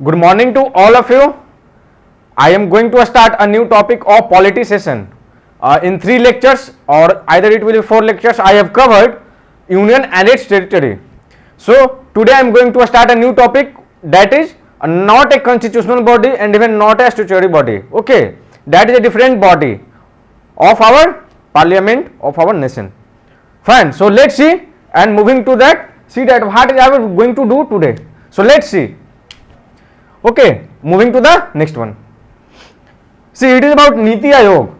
Good morning to all of you. I am going to start a new topic of polity session. In 3 lectures or either it will be 4 lectures, I have covered union and its territory. So today I am going to start a new topic, that is not a constitutional body and even not a statutory body. Okay, that is a different body of our parliament of our nation. Fine. So let's see, and moving to that, see that what I am going to do today. So let's see. Okay, moving to the next one. See, it is about Niti Aayog.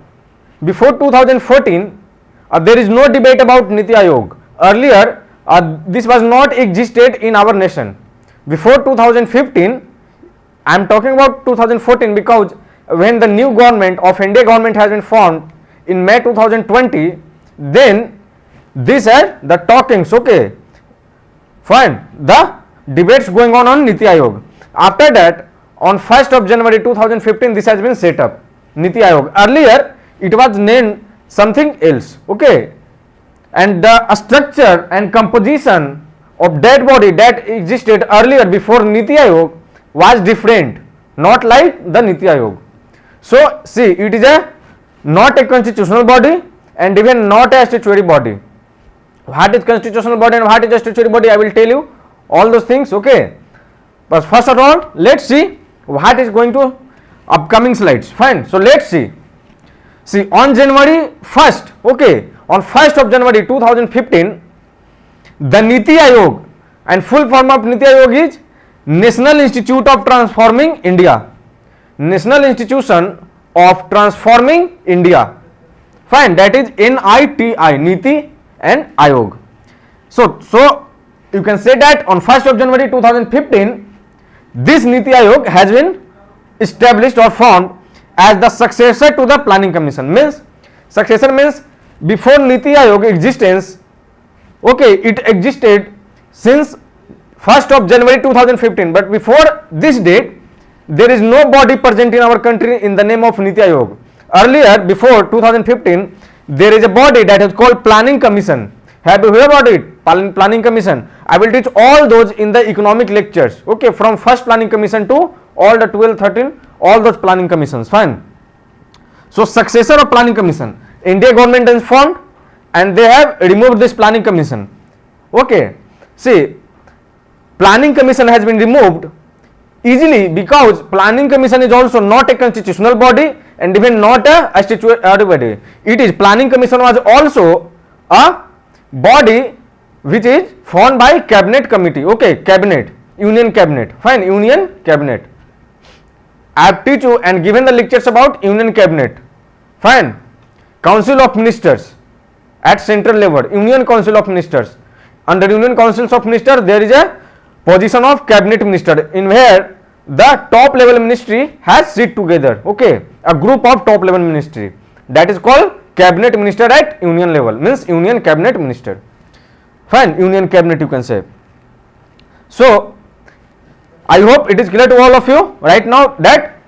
Before 2014, there is no debate about Niti Aayog. Earlier, this was not existed in our nation. Before 2015, I am talking about 2014 because when the new government of India government has been formed in May 2020, then this had the talkings. Okay, fine, the debates going on Niti Aayog. After that, on 1st of January 2015, this has been set up, Niti Aayog. Earlier, it was named something else. Okay, and the structure and composition of that body that existed earlier before Niti Aayog was different, not like the Niti Aayog. So see, it is a not a constitutional body and even not a statutory body. What is constitutional body and what is a statutory body, I will tell you all those things. Okay, but first of all, let's see what is going to upcoming slides. Fine. So let's see. See, on January 1st, okay, on 1st of January 2015, the Niti Aayog, and full form of Niti Aayog is National Institute of Transforming India. National Institution of Transforming India. Fine, that is NITI, Niti and Aayog. So you can say that on 1st of January 2015, this Niti Aayog has been established or formed as the successor to the Planning Commission. Means successor means before Niti Aayog existence, okay, it existed since 1st of January 2015, but before this date there is no body present in our country in the name of Niti Aayog. Earlier, before 2015, there is a body that is called Planning Commission. Have you heard about it? Planning Commission. I will teach all those in the economic lectures. Okay, from first Planning Commission to all the 12, 13, all those planning commissions. Fine. So successor of Planning Commission, India government is formed and they have removed this Planning Commission. Okay, see, Planning Commission has been removed easily because Planning Commission is also not a constitutional body and even not a statutory body. It is, Planning Commission was also a body which is formed by cabinet committee. Okay, cabinet, union cabinet. Fine, union cabinet. I have teach you and given the lectures about union cabinet. Fine. Council of Ministers at central level, Union Council of Ministers. Under Union Councils of Ministers, there is a position of cabinet minister in where the top level ministry has sit together. Okay, a group of top level ministry, that is called cabinet minister at union level, means union cabinet minister. Fine, union cabinet you can say. So I hope it is clear to all of you right now that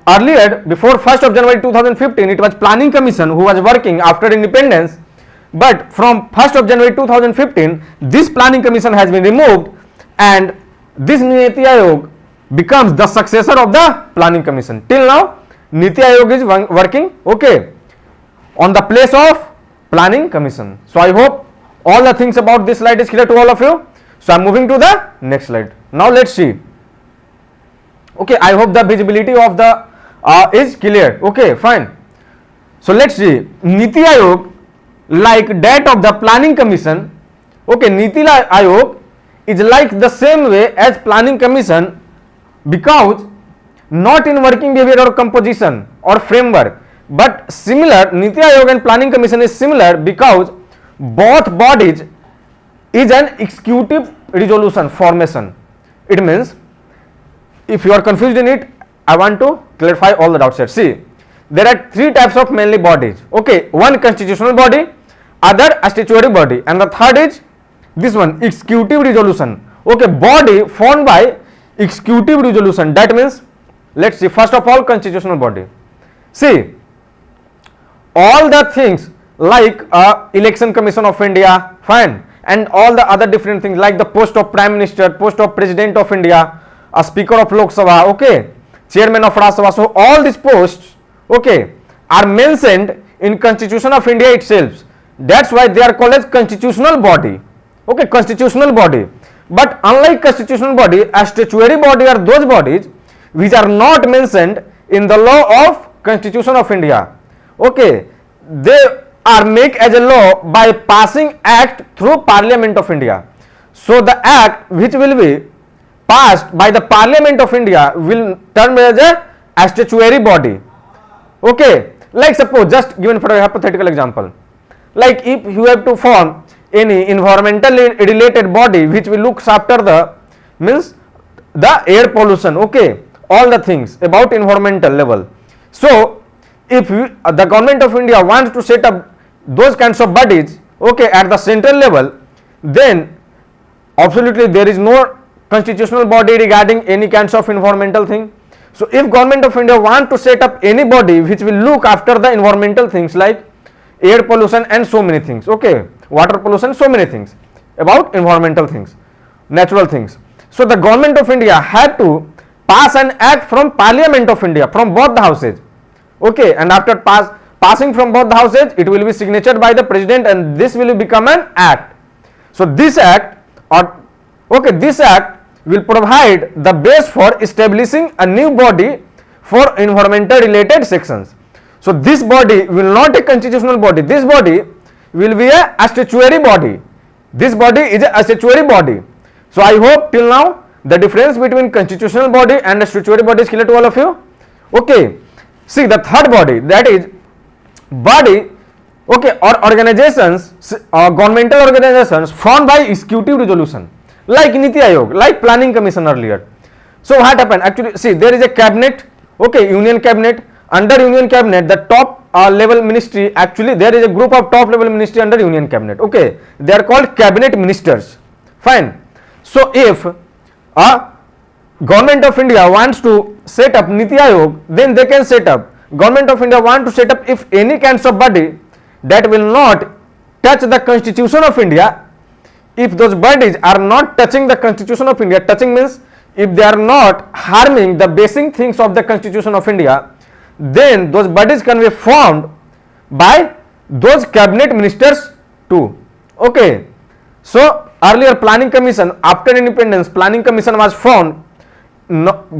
earlier, before 1st of January 2015, it was Planning Commission who was working after independence, but from 1st of January 2015, this Planning Commission has been removed and this Niti Aayog becomes the successor of the Planning Commission. Till now, Niti Aayog is working, okay, on the place of Planning Commission. So I hope all the things about this slide is clear to all of you. So I am moving to the next slide. Now let's see. Okay, I hope the visibility of the is clear. Okay, fine. So let's see. Niti Aayog, like that of the Planning Commission, okay, Niti Aayog is like the same way as Planning Commission because not in working behavior or composition or framework, but similar. Niti Aayog and Planning Commission is similar because both bodies is an executive resolution formation. It means, if you are confused in it, I want to clarify all the doubts here. See, there are 3 types of mainly bodies. Okay, one constitutional body, other a statutory body, and the third is this one, executive resolution. Okay, body formed by executive resolution. That means, let's see, first of all, constitutional body. See, all the things like Election Commission of India, fine, and all the other different things like the post of Prime Minister, post of President of India, a speaker of Lok Sabha, okay, chairman of Rajya Sabha. So all these posts, okay, are mentioned in Constitution of India itself. That's why they are called as constitutional body, okay, constitutional body. But unlike constitutional body, a statutory body are those bodies which are not mentioned in the law of Constitution of India, okay. They are made as a law by passing act through Parliament of India. So the act which will be passed by the Parliament of India will term as a statutory body, okay. Like suppose, just given for a hypothetical example, like if you have to form any environmentally related body which will looks after the means the air pollution, okay, all the things about environmental level. So if the government of India wants to set up those kinds of bodies, okay, at the central level, then absolutely there is no constitutional body regarding any kinds of environmental thing. So if government of India want to set up any body which will look after the environmental things like air pollution and so many things, okay, water pollution, so many things about environmental things, natural things. So the government of India had to pass an act from Parliament of India, from both the houses, okay, and after passing from both the houses, it will be signatured by the president and this will become an act. So this act, or okay, this act will provide the base for establishing a new body for environmental related sections. So this body will not a constitutional body, this body will be a statutory body. This body is a statutory body. So I hope till now the difference between constitutional body and a statutory body is clear to all of you. Okay, see the third body, that is body, okay, or organizations, governmental organizations formed by executive resolution, like Niti Aayog, like Planning Commission earlier. So what happened? Actually, see, there is a cabinet, okay, union cabinet. Under union cabinet, the top level ministry, actually there is a group of top level ministry under union cabinet, okay, they are called cabinet ministers. Fine. So if government of India wants to set up Niti Aayog, then they can set up. Government of India want to set up if any kinds of body that will not touch the Constitution of India. If those bodies are not touching the Constitution of India, touching means if they are not harming the basic things of the Constitution of India, then those bodies can be formed by those cabinet ministers too, okay. So earlier Planning Commission, after independence, Planning Commission was formed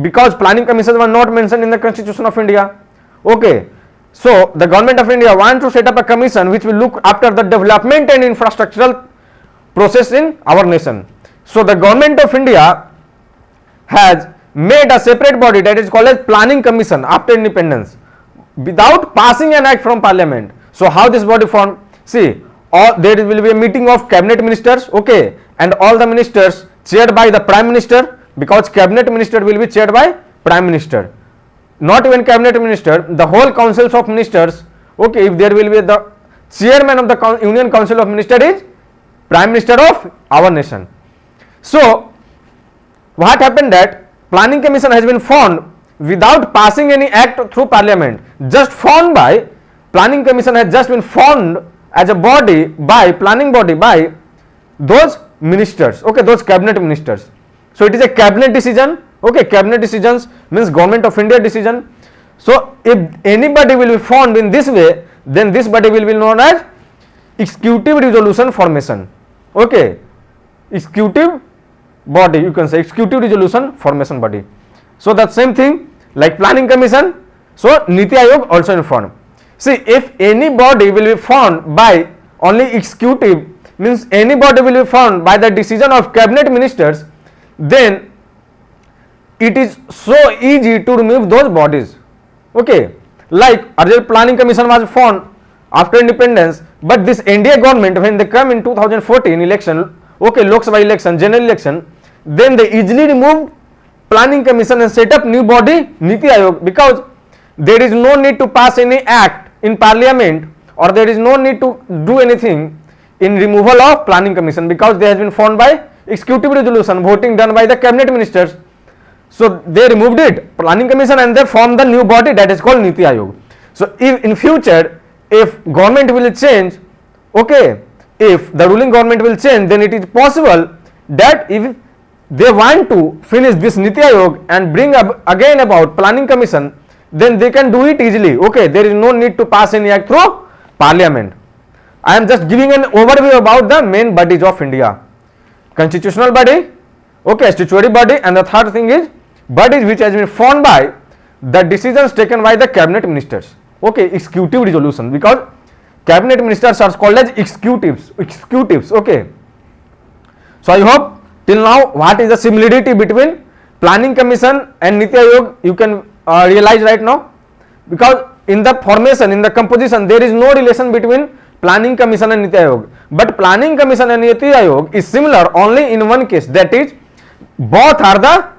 because Planning Commission was not mentioned in the Constitution of India, okay. So the government of India wants to set up a commission which will look after the development and infrastructural process in our nation. So the government of India has made a separate body that is called as Planning Commission after independence without passing an act from Parliament. So how this body formed? See, there will be a meeting of cabinet ministers, okay, and all the ministers chaired by the Prime Minister, because cabinet minister will be chaired by Prime Minister. Not even cabinet minister, the whole councils of ministers, okay, if there will be the chairman of the Union Council of Ministers is Prime Minister of our nation. So what happened that Planning Commission has been formed without passing any act through Parliament, just formed by Planning Commission has just been formed as a body by planning body by those ministers, okay, those cabinet ministers. So it is a cabinet decision, okay, cabinet decisions means government of India decision. So if anybody will be formed in this way, then this body will be known as executive resolution formation, okay, executive body, you can say executive resolution formation body. So that same thing like Planning Commission, so Niti Aayog also informed. See, if any body will be formed by only executive, means any body will be formed by the decision of cabinet ministers, then it is so easy to remove those bodies, okay. Like earlier Planning Commission was formed after independence, but this NDA government, when they come in 2014 election, okay, Lok Sabha election, general election, then they easily removed Planning Commission and set up new body Niti Aayog, because there is no need to pass any act in Parliament, or there is no need to do anything in removal of Planning Commission, because they has been formed by executive resolution, voting done by the cabinet ministers. So they removed it, Planning Commission, and they formed the new body that is called Niti Aayog. So if in future if government will change, okay, if the ruling government will change, then it is possible that if they want to finish this Niti Aayog and bring up again about planning commission, then they can do it easily. Okay, there is no need to pass any act through parliament. I am just giving an overview about the main bodies of India. Constitutional body, okay, statutory body, and the third thing is bodies which has been formed by the decisions taken by the cabinet ministers. Okay, executive resolution, because cabinet ministers are called as executives. Okay, so I hope till now what is the similarity between planning commission and Niti Aayog you can realize right now, because in the formation, in the composition, there is no relation between planning commission and Niti Aayog, but planning commission and Niti Aayog is similar only in one case, that is both are the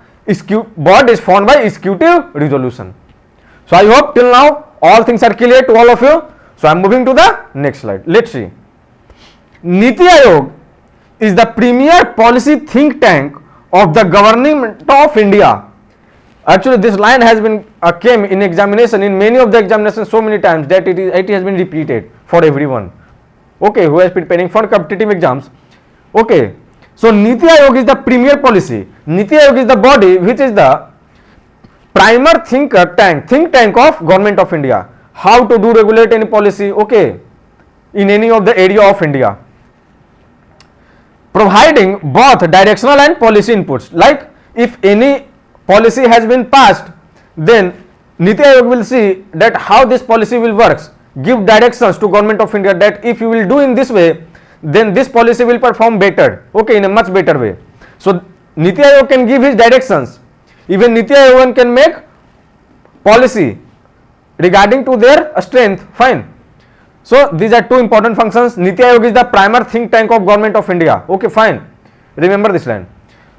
board is formed by executive resolution. So I hope till now all things are clear to all of you. So I am moving to the next slide. Let's see. Niti Aayog is the premier policy think tank of the government of India. Actually, this line has been came in examination, in many of the examinations so many times that it has been repeated for everyone. Okay, who has been preparing for competitive exams. Okay, so Niti Aayog is the premier policy. Niti Aayog is the body which is the primer think tank of government of India. How to do regulate any policy, okay, in any of the area of India, providing both directional and policy inputs. Like if any policy has been passed, then Niti Aayog will see that how this policy will works, give directions to government of India that if you will do in this way, then this policy will perform better, okay, in a much better way. So Niti Aayog can give his directions. Even Niti Aayog can make policy regarding to their strength, fine. So these are two important functions. Niti Aayog is the primer think tank of government of India, okay, fine, remember this line.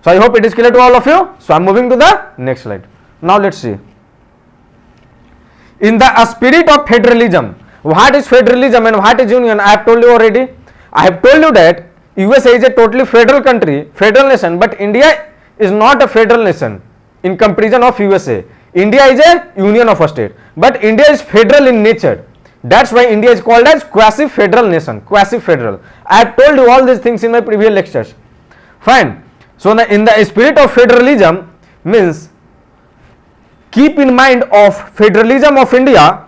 So I hope it is clear to all of you. So I am moving to the next slide. Now let's see. In the spirit of federalism, what is federalism and what is union? I have told you already. I have told you that USA is a totally federal country, federal nation, but India is not a federal nation in comparison of USA. India is a union of a state, but India is federal in nature. That's why India is called as quasi-federal nation, quasi-federal. I have told you all these things in my previous lectures. Fine. So in the spirit of federalism means, keep in mind of federalism of India,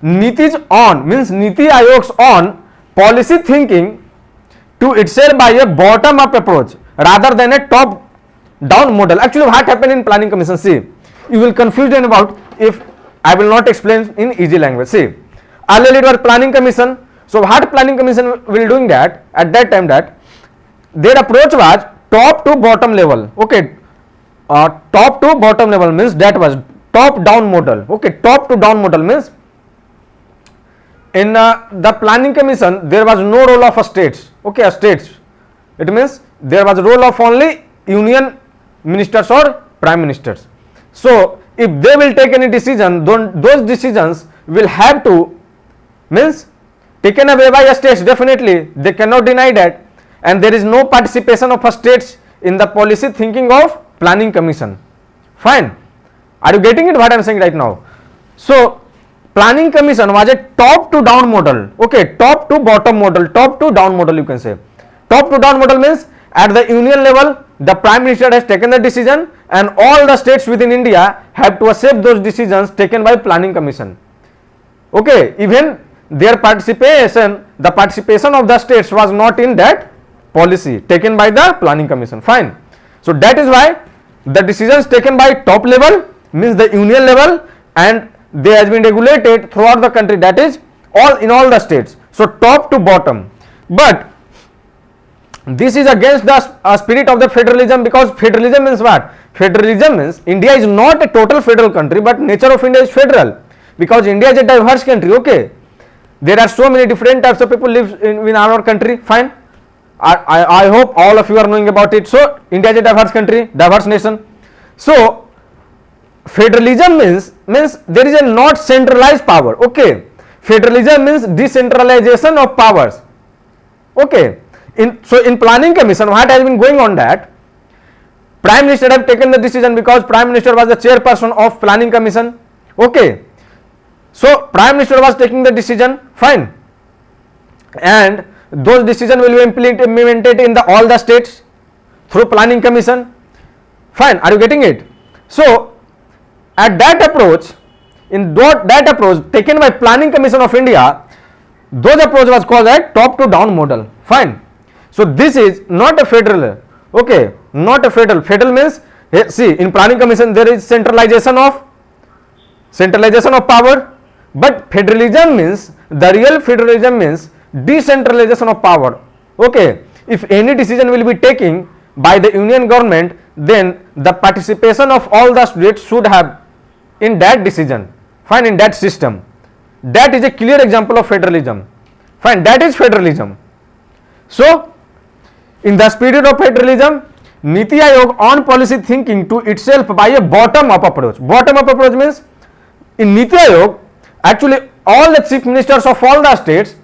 Niti's on means Niti Aayog's on policy thinking to itself by a bottom up approach rather than a top down model. Actually what happened in planning commission, see, you will confuse about if I will not explain in easy language. See, earlier it was planning commission. So what planning commission will doing that at that time, that their approach was top to bottom level, okay, top to bottom level means that was top down model, okay, top to down model means in the planning commission there was no role of a states, okay, states, it means there was role of only union ministers or prime ministers. So if they will take any decision, those decisions will have to means taken away by states, definitely they cannot deny that, and there is no participation of states in the policy thinking of planning commission, fine. Are you getting it what I am saying right now? So planning commission was a top to down model, okay, top to bottom model, top to down model you can say. Top to down model means at the union level the prime minister has taken the decision and all the states within India have to accept those decisions taken by planning commission, okay, even their participation, the participation of the states was not in that policy taken by the planning commission, fine. So that is why the decisions taken by top level means the union level, and they has been regulated throughout the country, that is all in all the states, so top to bottom. But this is against the spirit of the federalism, because federalism means what? Federalism means India is not a total federal country, but nature of India is federal, because India is a diverse country, okay, there are so many different types of people live in our country, fine. I hope all of you are knowing about it. So India is a diverse country, diverse nation. So federalism means there is a not centralized power, okay, federalism means decentralization of powers, okay. So in planning commission what has been going on, that prime minister have taken the decision because prime minister was the chairperson of planning commission, okay. So prime minister was taking the decision, fine, and those decisions will be implemented in all the states. through planning commission. Fine, are you getting it? So at that approach, in that approach taken by Planning Commission of India, those approach was called as top to down model. Fine. So this is not a federal, okay, not a federal. Federal means, see, in Planning Commission there is centralization of power, but federalism means, the real federalism means decentralization of power. Okay, if any decision will be taken by the union government, then the participation of all the states should have in that decision. Fine, in that system. That is a clear example of federalism. Fine, that is federalism. So in the spirit of federalism, Niti Aayog on policy thinking to itself by a bottom up approach. Bottom up approach means, in Niti Aayog, actually all the chief ministers of all the states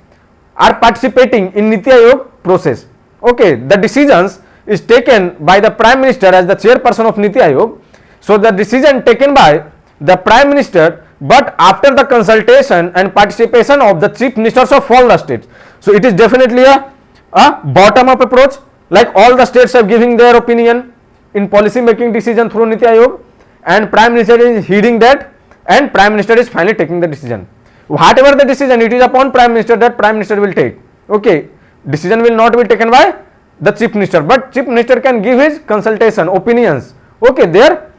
are participating in Niti Aayog process. Okay, the decisions is taken by the Prime Minister as the chairperson of Niti Aayog. So the decision taken by the Prime Minister, but after the consultation and participation of the chief ministers of all the states. So it is definitely a bottom up approach, like all the states are giving their opinion in policy making decision through Niti Aayog, and Prime Minister is heeding that, and Prime Minister is finally taking the decision. Whatever the decision, it is upon Prime Minister that Prime Minister will take. Okay, decision will not be taken by the chief minister, but chief minister can give his consultation, opinions. Okay, there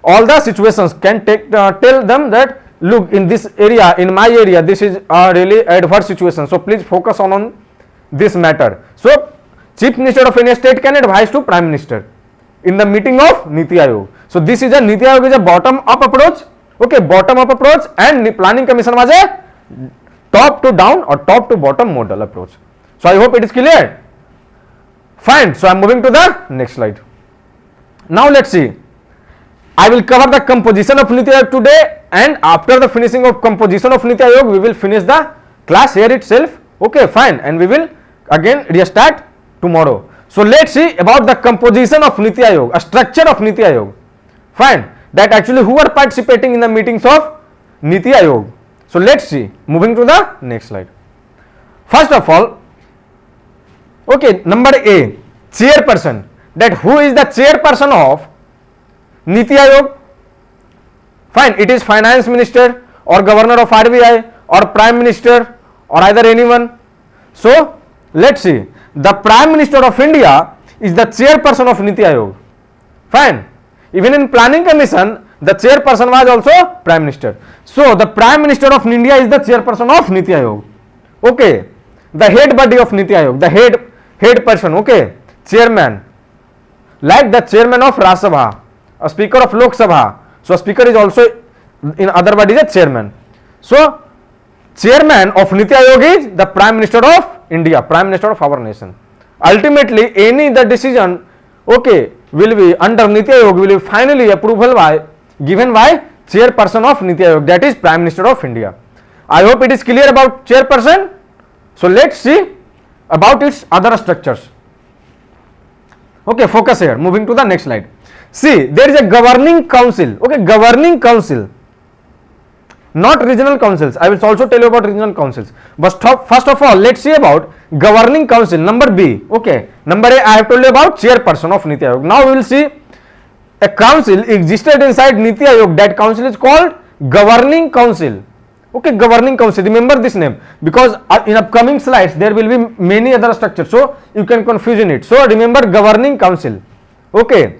all the situations can take tell them that, look, in this area, in my area, this is a really adverse situation, so please focus on this matter. So chief minister of any state can advise to Prime Minister in the meeting of Niti Aayog. So this is a Niti Aayog is a bottom up approach. Okay, bottom up approach, and Planning Commission was a top to down or top to bottom model approach. So I hope it is clear. Fine. So I am moving to the next slide. Now let's see. I will cover the composition of Niti Aayog today, and after the finishing of composition of Niti Aayog, we will finish the class here itself. Okay, fine, and we will again restart tomorrow. So let's see about the composition of Niti Aayog, a structure of Niti Aayog. Fine, that actually who are participating in the meetings of Niti Aayog. So let's see, moving to the next slide. First of all, okay, number A, chairperson. That who is the chairperson of Niti Aayog? Fine, it is finance minister or governor of RBI or prime minister or either anyone. So let's see, the Prime Minister of India is the chairperson of Niti Aayog. Fine, even in Planning Commission the chairperson was also Prime Minister. So the Prime Minister of India is the chairperson of Niti Aayog. Okay, the head body of Niti Aayog, the head person, okay, chairman, like the chairman of Rajya Sabha, a speaker of Lok Sabha. So speaker is also in other body is a chairman. So chairman of Niti Aayog is the Prime Minister of India, Prime Minister of our nation. Ultimately any the decision, okay, will be under Niti Aayog will be finally approval by given by chairperson of Niti Aayog, that is Prime Minister of India. I hope it is clear about chairperson. So let's see about its other structures. Okay, focus here, moving to the next slide. See, there is a governing council. Okay, governing council, not regional councils. I will also tell you about regional councils, but first of all let's see about governing council. Number B. Okay, number A, I have told you about chairperson of Niti Aayog. Now we will see a council existed inside Niti Aayog. That council is called governing council. Okay, governing council, remember this name, because in upcoming slides there will be many other structures, so you can confuse in it. So remember governing council. Okay,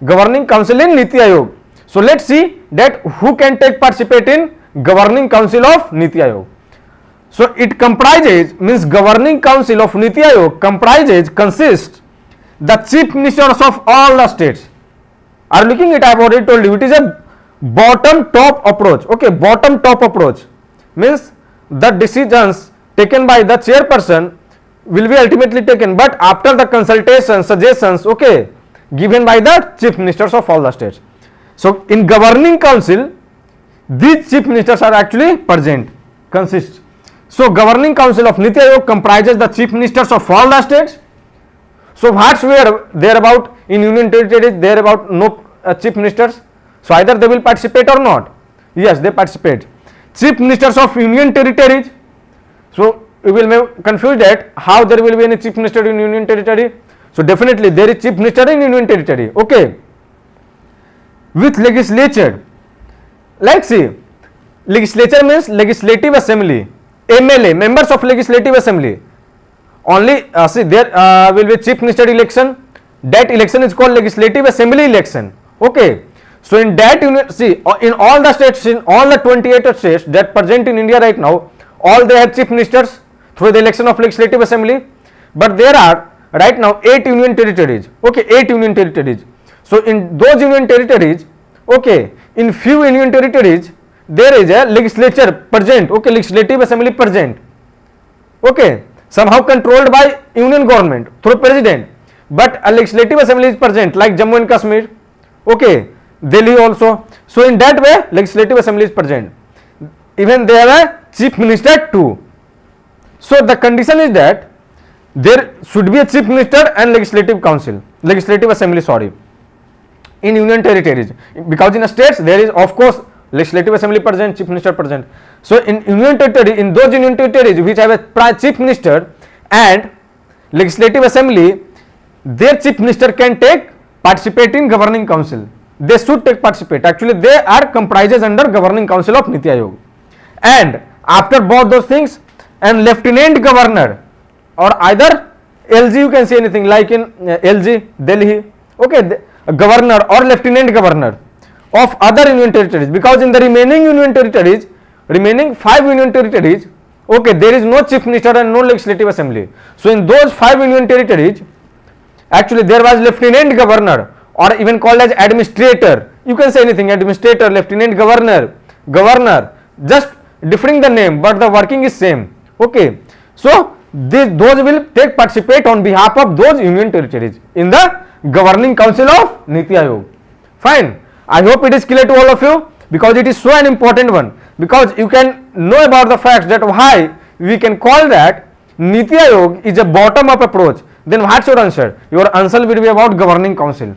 governing council in Niti Aayog. So let's see that who can take participate in governing council of Niti Aayog. So it comprises, means governing council of Niti Aayog consists the chief ministers of all the states. Are looking at, I have already told you, it is a bottom top approach. Okay, bottom top approach means the decisions taken by the chairperson will be ultimately taken, but after the consultation, suggestions, okay, given by the chief ministers of all the states. So in governing council these chief ministers are actually present, consists. So governing council of Niti Aayog comprises the chief ministers of all the states. So what's where there about in union territories, there about no chief ministers. So either they will participate or not. Yes, they participate. Chief ministers of union territories. So you will be confused at how there will be any chief minister in union territory. So definitely there is chief minister in union territory. Okay. With legislature, like see, legislature means legislative assembly, MLA, members of legislative assembly. Only see there will be chief minister election. That election is called legislative assembly election. Okay. So in that unit, see in all the states, in all the 28 states that present in India right now, all they have chief ministers through the election of legislative assembly. But there are right now 8 union territories. Okay, 8 union territories. So in those union territories, okay, in few union territories there is a legislature present. Okay, legislative assembly present. Okay, somehow controlled by union government through president, but a legislative assembly is present like Jammu and Kashmir. Okay, Delhi also. So in that way legislative assembly is present. Even they have a chief minister too. So the condition is that there should be a chief minister and legislative council, legislative assembly, sorry, in union territories, because in the states there is of course legislative assembly present, chief minister present. So in union territory, in those union territories which have a chief minister and legislative assembly, their chief minister can take participate in governing council. They should take participate. Actually they are comprises under governing council of Niti Aayog. And after both those things, and lieutenant governor or either LG, you can say anything like in LG Delhi, okay, governor or lieutenant governor of other union territories, because in the remaining union territories, remaining 5 union territories, okay, there is no chief minister and no legislative assembly. So in those 5 union territories, actually there was lieutenant governor or even called as administrator, you can say anything, administrator, lieutenant governor, governor, just differing the name but the working is same. Okay, so those will take participate on behalf of those union territories in the governing council of Niti Aayog. Fine, I hope it is clear to all of you, because it is so an important one, because you can know about the facts that why we can call that Niti Aayog is a bottom up approach. Then what's your answer? Your answer will be about governing council.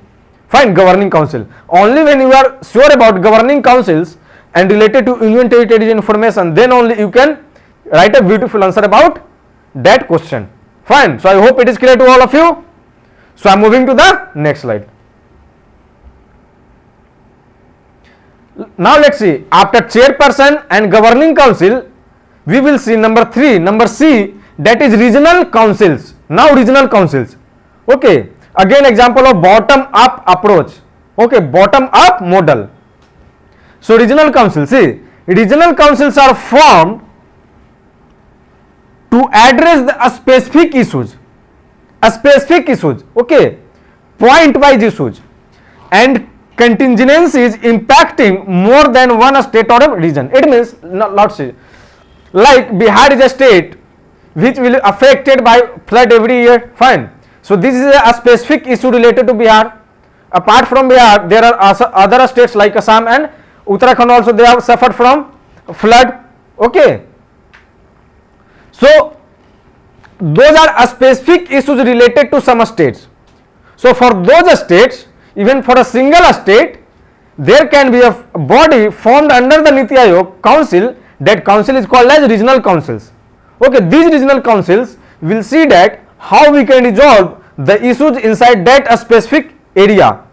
Fine, governing council. Only when you are sure about governing councils and related to union territories information, then only you can write a beautiful answer about that question. Fine, so I hope it is clear to all of you. So I am moving to the next slide. Now let's see, after chairperson and governing council, we will see number 3, number C, that is regional councils. Now regional councils. Okay, again example of bottom up approach. Okay, bottom up model. So regional council, see, regional councils are formed to address a specific issues, okay, point wise issues and contingencies impacting more than one state or a region. It means not say like Bihar is a state which will be affected by flood every year. Fine, so this is a specific issue related to Bihar. Apart from Bihar, there are other states like Assam and Uttarakhand also, they have suffered from flood. Okay, so those are specific issues related to some states. So for those states, even for a single state, there can be a body formed under the Niti Aayog council. That council is called as regional councils. Okay, these regional councils will see that how we can resolve the issues inside that specific area.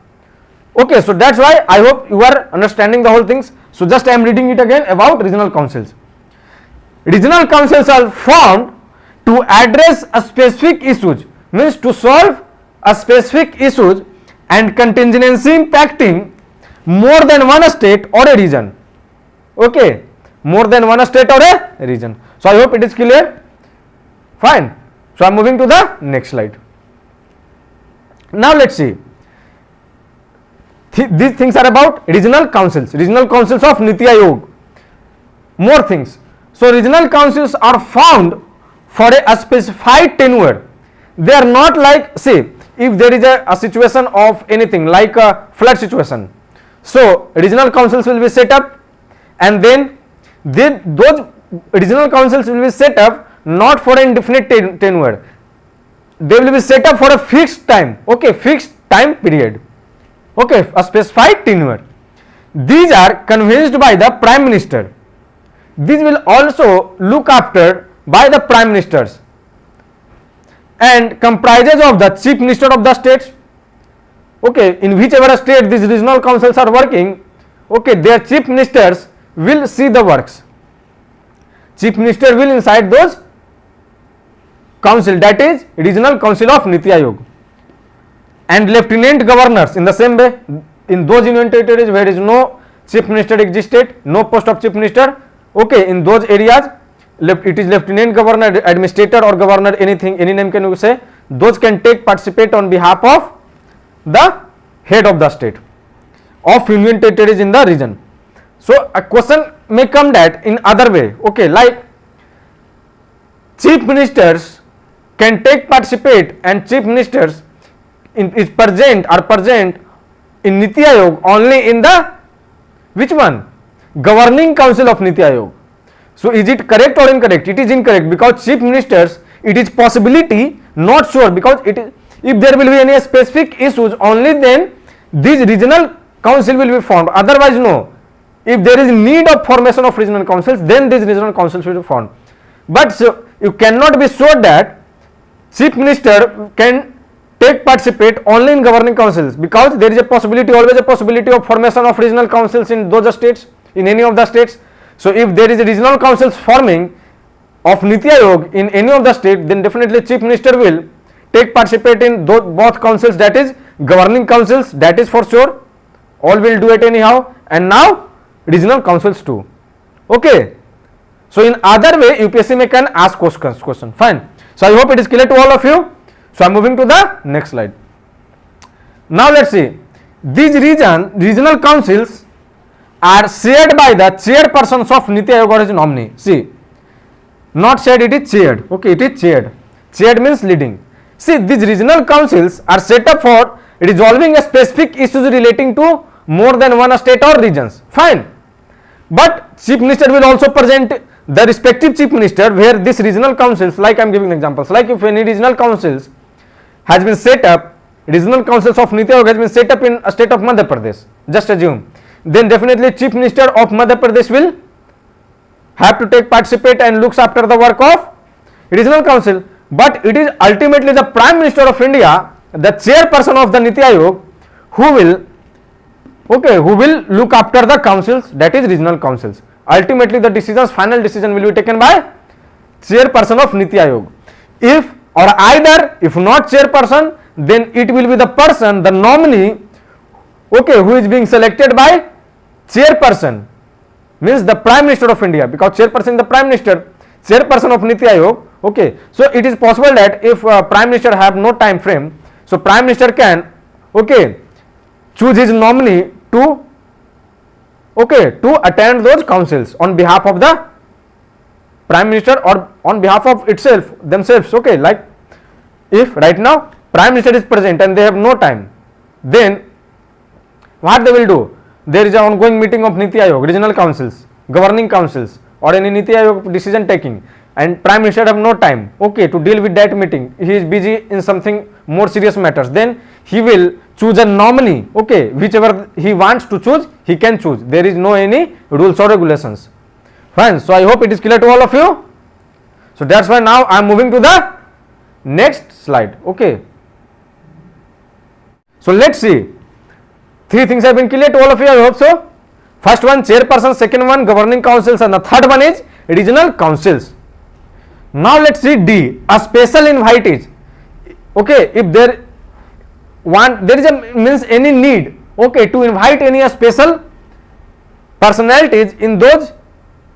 Okay, so that's why I hope you are understanding the whole things. So just I am reading it again about regional councils. Regional councils are formed to address a specific issues, means to solve a specific issues and contingency impacting more than one state or a region. Okay, more than one state or a region. So I hope it is clear. Fine, so I am moving to the next slide. Now let's see, these things are about regional councils of Niti Aayog. More things. So regional councils are found for a specified tenure. They are not like, see, if there is a situation of anything like a flood situation, so regional councils will be set up, and then those regional councils will be set up not for an indefinite tenure. They will be set up for a fixed time. Okay, fixed time period. Okay, a specified tenure. These are convening by the Prime Minister. These will also look after by the Prime Ministers. and comprises of the chief minister of the states. Okay, in whichever state these regional councils are working, okay, their chief ministers will see the works. Chief minister will inside those council, that is regional council of Niti Aayog, and lieutenant governors in the same way in those union territories where is no chief minister existed, no post of chief minister. Okay, in those areas it is lieutenant governor, administrator or governor, anything, any name can you say, those can take participate on behalf of the head of the state of union territories in the region. So a question may come that in other way, okay, like chief ministers can take participate and chief ministers is present in Niti Aayog only in the which one? Governing council of Niti Aayog. So is it correct or incorrect? It is incorrect, because chief ministers, it is possibility, not sure, because it is, if there will be any specific issues, only then this regional council will be formed, otherwise no. If there is need of formation of regional councils, then these regional councils will be formed. But so you cannot be sure that chief minister can take participate only in governing councils, because there is a possibility, always a possibility of formation of regional councils in those states, in any of the states. So if there is a regional councils forming of Niti Aayog in any of the state, then definitely chief minister will take participate in both councils, that is governing councils, that is for sure, all will do it anyhow, and now regional councils too. Okay, so in other way UPSC may can ask question. Fine. So I hope it is clear to all of you. So I am moving to the next slide. Now let's see, these regional councils are chaired by the chairpersons of Niti Aayog or his nominee. See, not chaired, it is chaired. Okay, it is chaired. Chaired means leading. See, these regional councils are set up for resolving a specific issues relating to more than one state or regions. Fine. But chief minister will also present the respective chief minister where this regional councils, like I am giving examples, like if any regional councils has been set up, regional councils of Niti Aayog has been set up in a state of Madhya Pradesh, just assume, then definitely chief minister of Madhya Pradesh will have to take participate and looks after the work of regional council. But it is ultimately the Prime Minister of India, the chairperson of the Niti Aayog, who will look after the councils, that is regional councils. Ultimately the decisions, final decision will be taken by chairperson of Niti Aayog. If not chairperson, then it will be the person, the nominee, okay, who is being selected by chairperson, means the Prime Minister of India, because chairperson is the Prime Minister, chairperson of Niti Aayog. Okay, so it is possible that if Prime Minister have no time frame, so Prime Minister can choose his nominee to attend those councils on behalf of the Prime Minister or on behalf of themselves. Okay, like if right now Prime Minister is present and they have no time, then what they will do? There is an ongoing meeting of Niti Aayog, regional councils, governing councils, or any Niti Aayog decision taking, and Prime Minister have no time, okay, to deal with that meeting. He is busy in something more serious matters. Then he will choose a nominee, okay, whichever he wants to choose, he can choose. There is no any rules or regulations. Fine. So I hope it is clear to all of you. So that's why now I am moving to the next slide. Okay. So let's see. Three things have been clear to all of you, I hope so. First one chairperson, second one governing councils, and the third one is regional councils. Now let's see D, a special invitees. Okay, if there is any need, okay, to invite any special personalities in those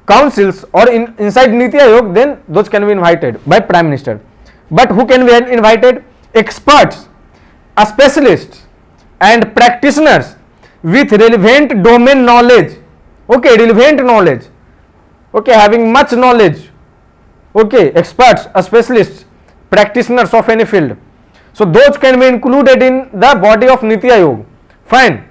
councils or inside Niti Aayog, then those can be invited by Prime Minister. But who can be invited? Experts, specialists and practitioners with relevant domain knowledge, okay, relevant knowledge, okay, having much knowledge, okay, experts, specialists, practitioners of any field. So those can be included in the body of Niti Aayog. Fine.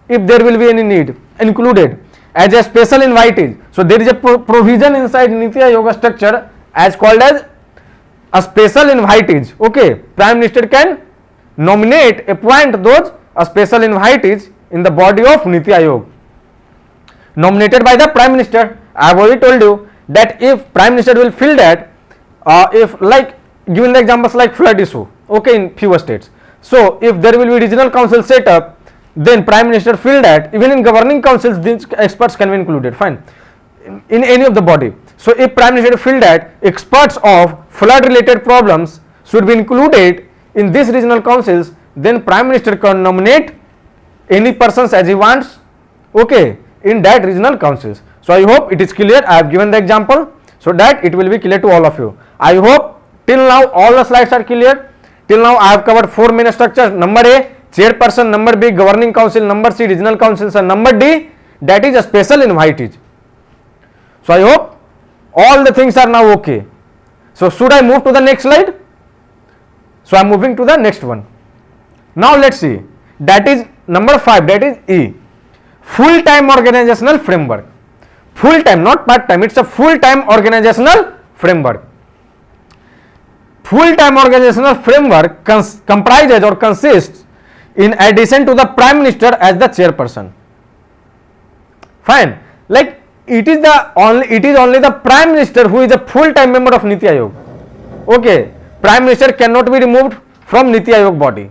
If there will be any need, included as a special invitee. So there is a provision inside Niti Aayog structure as called as a special invitees. Okay, Prime Minister can nominate, appoint those special invitees in the body of Niti Aayog, nominated by the Prime Minister. I have already told you that if Prime Minister will feel that if like given the examples like flood issue, okay, in fewer states. So if there will be regional council set up, then prime minister feel that even in governing councils these experts can be included, fine, in any of the body. So if prime minister feel that experts of flood related problems should be included in these regional councils, then prime minister can nominate any persons as he wants, okay, in that regional councils. So I hope it is clear. I have given the example so that it will be clear to all of you. I hope till now all the slides are clear. Till now I have covered 4 main structures: number A, chairperson; number B, governing council; number C, regional councils; and number D, that is a special invitees. So I hope all the things are now okay. So should I move to the next slide? So I am moving to the next one. Now let's see, that is number 5, that is E, full time organizational framework. Full time, not part time, it's a full time organizational framework. Full time organizational framework comprises or consists in addition to the prime minister as the chairperson. Fine, like it is only the prime minister who is a full time member of Niti Aayog. Okay, prime minister cannot be removed from Niti Aayog body,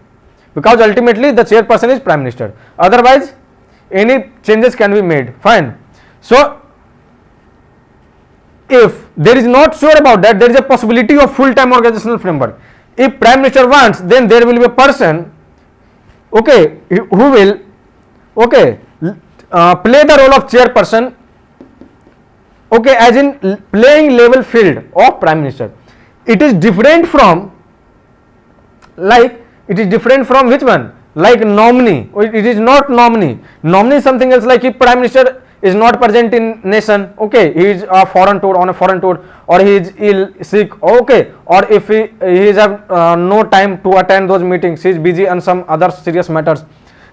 because ultimately the chairperson is prime minister. Otherwise any changes can be made, fine. So if there is not sure about that, there is a possibility of full time organizational framework. If prime minister wants, then there will be a person, okay, who will, okay, play the role of chairperson, okay, as in playing level field of prime minister. It is different from, like, it is different from which one? Like nominee. It is not nominee. Nominee is something else. Like if prime minister is not present in nation, okay, he is on a foreign tour, or he is ill, sick, okay, or if he is have no time to attend those meetings, he is busy on some other serious matters,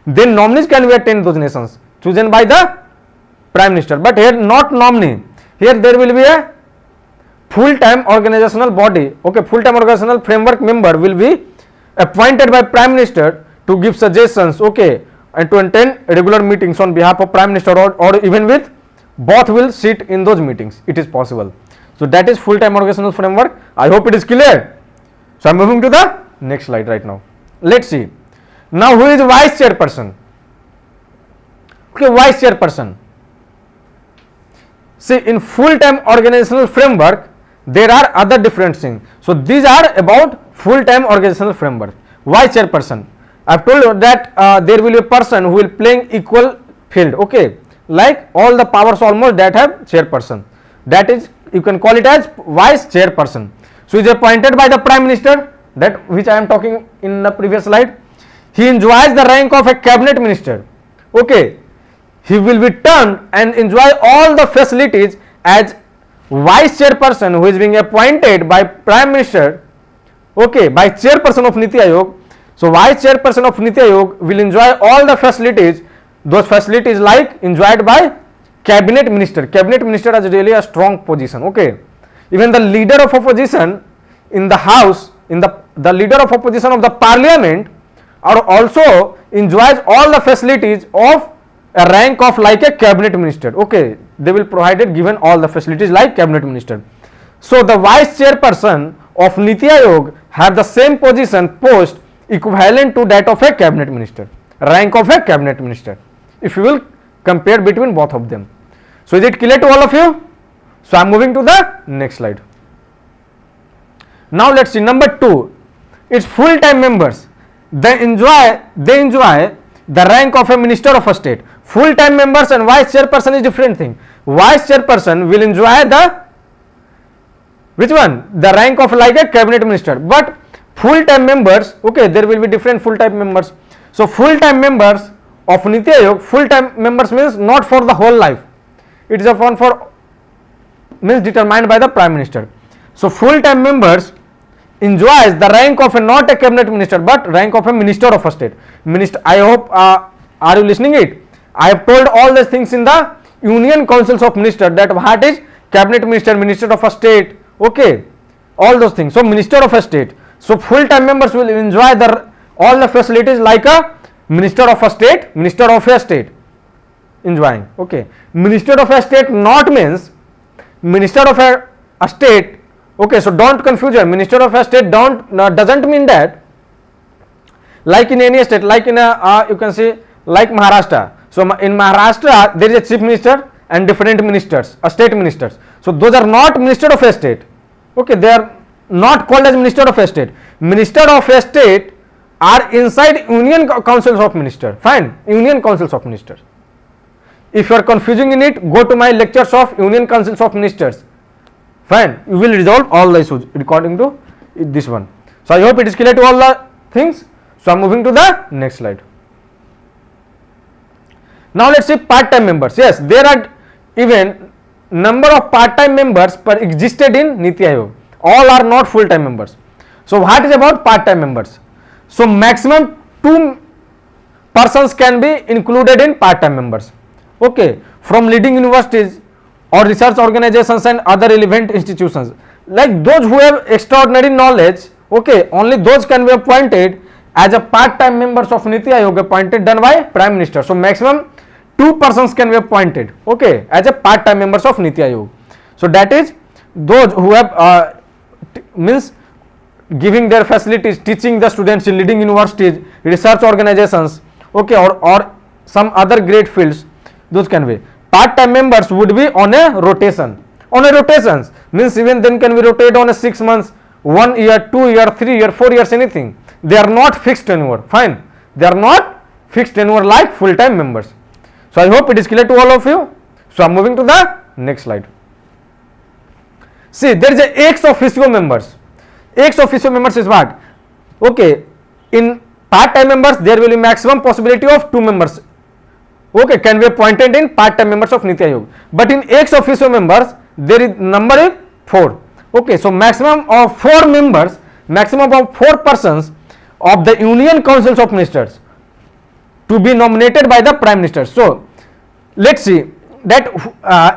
then nominees can be attend those nations chosen by the prime minister. But here not nominee, here there will be a full time organizational body, okay, full time organizational framework member will be appointed by prime minister to give suggestions, okay, and to attend regular meetings on behalf of prime minister, or even with both will sit in those meetings. It is possible. So that is full time organizational framework. I hope it is clear. So I am moving to the next slide right now. Let's see. Now who is vice chairperson? Okay, vice chairperson. See, in full time organizational framework there are other different things. So these are about full time organizational framework. Vice chairperson, I have told you that there will be a person who will playing equal field, okay, like all the powers almost that have chairperson, that is, you can call it as vice chairperson. So he is appointed by the prime minister, that which I am talking in the previous slide. He enjoys the rank of a cabinet minister, okay, he will be turned and enjoy all the facilities as vice chairperson who is being appointed by prime minister, okay, by chairperson of Niti Aayog. So vice chairperson of Niti Aayog will enjoy all the facilities, those facilities like enjoyed by cabinet minister. Cabinet minister is really a strong position, okay. Even the leader of opposition in the house, in the leader of opposition of the parliament are also enjoys all the facilities of a rank of like a cabinet minister, okay. They will provided given all the facilities like cabinet minister. So the vice chairperson of Niti Aayog have the same position, post equivalent to that of a cabinet minister, rank of a cabinet minister, if you will compare between both of them. So is it clear to all of you? So I am moving to the next slide. Now let's see number 2. It's full time members. They enjoy the rank of a minister of a state. Full time members and vice chairperson is different thing. Vice chairperson will enjoy the which one? The rank of like a cabinet minister. But full time members, okay, there will be different full time members. So full time members of Niti Aayog, full time members means not for the whole life. It is a one for means determined by the prime minister. So full time members enjoys the rank of a not a cabinet minister but rank of a minister of a state. Minister, I hope are you listening it? I have told all these things in the union councils of minister, that what is cabinet minister, minister of a state, okay, all those things. So minister of a state. So full time members will enjoy all the facilities like a minister of a state, minister of a state enjoying, okay. Minister of a state not means minister of a state Okay, so don't confuse here. Minister of a state doesn't mean that like in any state, like in a you can say like Maharashtra. So in Maharashtra there is a chief minister and different ministers, state ministers. So those are not minister of a state. Okay, they are not called as minister of a state. Minister of a state are inside union councils of ministers. Fine, union councils of ministers. If you are confusing in it, go to my lectures of union councils of ministers. Fine, you will resolve all the issues according to this one. So I hope it is clear to all the things. So I am moving to the next slide. Now let's see part-time members. Yes, there are even number of part-time members existed in Niti Aayog. All are not full-time members. So what is about part-time members? So maximum 2 persons can be included in part-time members. Okay, from leading universities or research organizations and other relevant institutions. Like those who have extraordinary knowledge, okay, only those can be appointed as a part-time members of Niti Aayog, appointed done by Prime Minister. So maximum 2 persons can be appointed, okay, as a part-time members of Niti Aayog. So that is those who have means giving their facilities, teaching the students in leading universities, research organizations, okay, or some other great fields, those can be. Part-time members would be on a rotation. On a rotations means even then can be rotated on a 6 months, 1 year, 2 year, 3 year, 4 years, anything. They are not fixed tenure. Fine, they are not fixed tenure like full-time members. So I hope it is clear to all of you. So I am moving to the next slide. See, there is a ex officio members. Ex officio members is what? Okay, in part-time members there will be maximum possibility of 2 members. Okay, can be appointed in part-time members of Niti Aayog. But in ex officio members there is number is 4. Okay, so maximum of 4 members, maximum of 4 persons of the Union Councils of Ministers to be nominated by the Prime Minister. So let's see that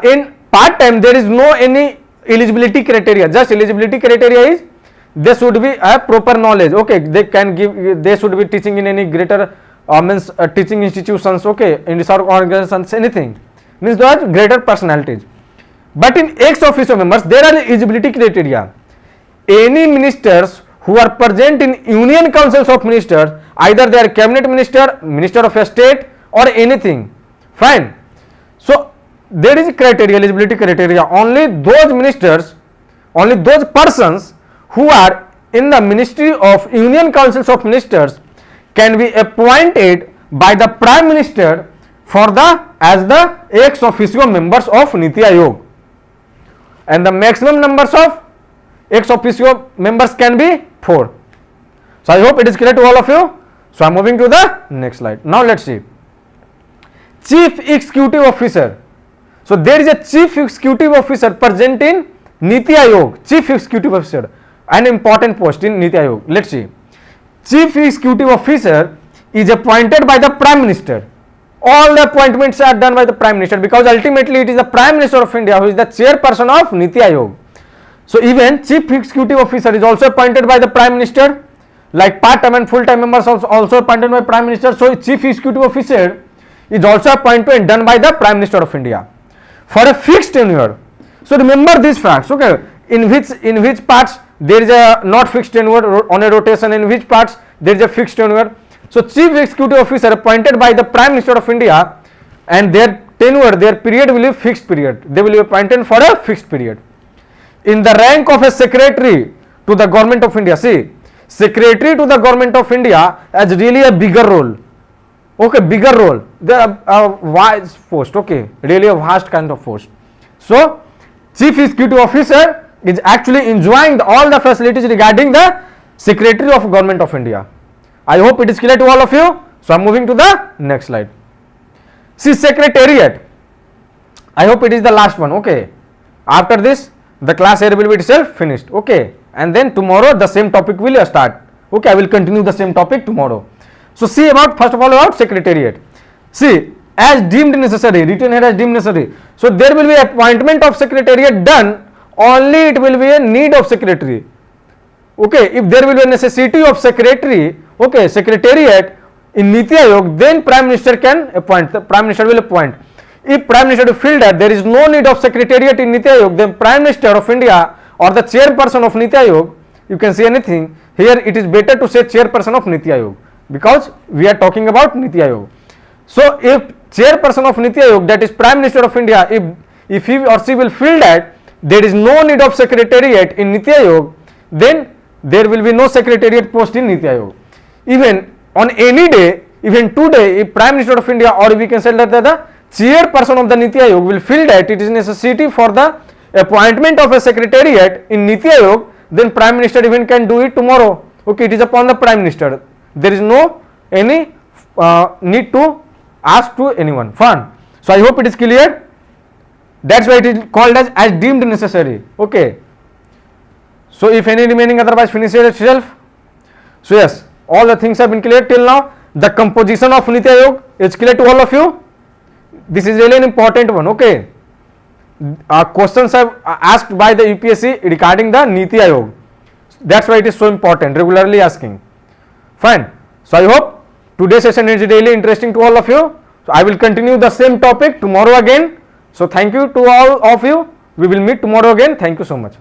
in part-time there is no any eligibility criteria. Just eligibility criteria is they should be a proper knowledge. Okay, they should be teaching in any greater means teaching institutions, okay, in research organizations, anything, means those are greater personalities. But in ex officio members there are eligibility criteria. Any ministers who are present in union councils of ministers, either they are cabinet minister, minister of a state, or anything. Fine. So there is a criteria, eligibility criteria. Only those ministers, only those persons who are in the ministry of union councils of ministers can be appointed by the Prime Minister for as the ex officio members of Niti Aayog, and the maximum numbers of ex officio members can be 4. So I hope it is clear to all of you. So I am moving to the next slide. Now let's see Chief Executive Officer. So there is a Chief Executive Officer present in Niti Aayog. Chief Executive Officer, an important post in Niti Aayog. Let's see. Chief Executive Officer is appointed by the Prime Minister. All the appointments are done by the Prime Minister, because ultimately it is the Prime Minister of India who is the chairperson of Niti Aayog. So even Chief Executive Officer is also appointed by the Prime Minister, like part-time and full-time members also appointed by Prime Minister. So Chief Executive Officer is also appointed and done by the Prime Minister of India for a fixed tenure. So remember these facts, okay, in which parts there is a not fixed tenure on a rotation, in which parts there is a fixed tenure. So Chief Executive Officer appointed by the Prime Minister of India, and their tenure, their period will be fixed period. They will be appointed for a fixed period. In the rank of a secretary to the Government of India, see, secretary to the Government of India has really a bigger role. Okay, bigger role. They are a vast post. Okay, really a vast kind of post. So Chief Executive Officer is actually enjoying all the facilities regarding the Secretary of Government of India. I hope it is clear to all of you. So I am moving to the next slide. See, Secretariat. I hope it is the last one. Okay, after this the class here will be itself finished. Okay, and then tomorrow the same topic will start. Okay, I will continue the same topic tomorrow. So see about, first of all, about Secretariat. See, as deemed necessary, written here as deemed necessary. So there will be appointment of Secretariat done, only it will be a need of secretary. Okay, if there will be a necessity of secretary, okay, Secretariat in Niti Aayog, then Prime Minister can appoint, the Prime Minister will appoint. If Prime Minister feel that there is no need of Secretariat in Niti Aayog, then Prime Minister of India or the chairperson of Niti Aayog, you can say anything. Here it is better to say chairperson of Niti Aayog because we are talking about Niti Aayog. So if chairperson of Niti Aayog, that is Prime Minister of India, if he or she will feel that there is no need of secretariat in Niti Aayog, then there will be no secretariat post in Niti Aayog. Even on any day, even today, if Prime Minister of India, or we can say that the chairperson of the Niti Aayog will feel that it is necessity for the appointment of a secretariat in Niti Aayog, then Prime Minister even can do it tomorrow. Okay, it is upon the Prime Minister. There is no any need to ask to anyone. Fine. So I hope it is clear. That's why it is called as deemed necessary. Okay. So if any remaining, otherwise finish it itself. So yes, all the things have been clear till now. The composition of Niti Aayog is clear to all of you. This is really an important one. Okay. Questions are asked by the UPSC regarding the Niti Aayog. That's why it is so important, regularly asking. Fine. So I hope today's session is really interesting to all of you. So I will continue the same topic tomorrow again. So thank you to all of you. We will meet tomorrow again. Thank you so much.